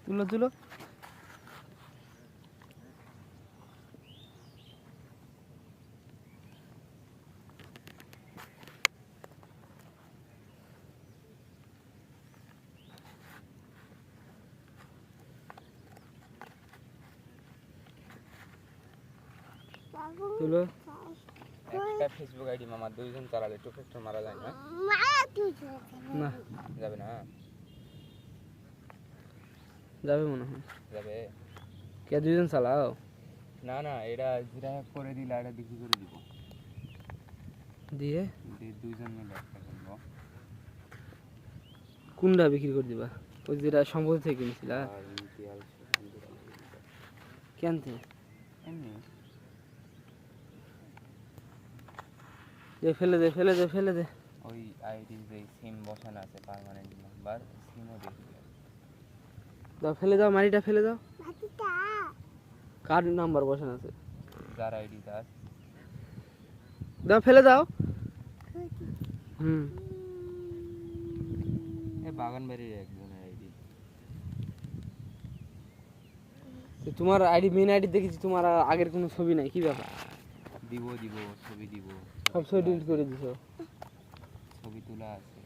তুলো তুলো। তুলো। একটা ফেসবুক আইডি মামা দুইজন চালালে টু ফ্যাক্টর মারা যায় না? না যাবে না? যাবে মনে হয়। যাবে? কে দুইজন চালাও? না না, এটা যেটা করে দিলে এটা বিক্রি করে দিব। দিয়ে দুইজন মিলে একটা কিনবো। কোনটা বিক্রি করে দিবা? ওই যেটা সম্পত্তি থেকে কিনছিলা? আর ইন্টিয়াল কেনতে? এমনি দে ফেলে দে ফেলে দে ফেলে দে। ওই আইডি যে সিম বসানো আছে পার্মানেন্ট নাম্বার, সিমও দেখি। দাও ফেলে দাও, মাটিটা ফেলে দাও। কার নাম্বার বসানো আছে? যার আইডি তার। দাও ফেলে দাও। হুম। এই বাগানবাড়ির একজনের আইডি। তোমার আইডি মেন আইডি দেখেছি, তোমার আগের কোনো ছবি নাই, কি ব্যাপার? দিব দিব ছবি দিব। সব ছবি ডিলিট করে দিছো। ছবি তোলা আছে।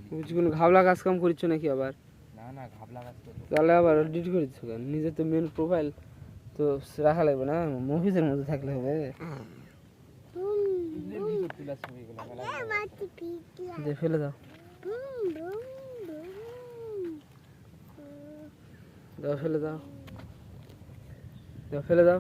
তুমি কোনো ঘাবলা কাজ কাম করছো নাকি আবার? না না, ঘাবলা কাজ করবো। তাহলে আবার ডিলিট করে দিচ্ছ কেন? নিজের তো মেন প্রোফাইল তো রাখা লাগবে না, মুভিজের মধ্যে থাকলে হবে। তোলা ছবিগুলো দে ফেলে দাও। দাও ফেলে দাও। দাও ফেলে দাও।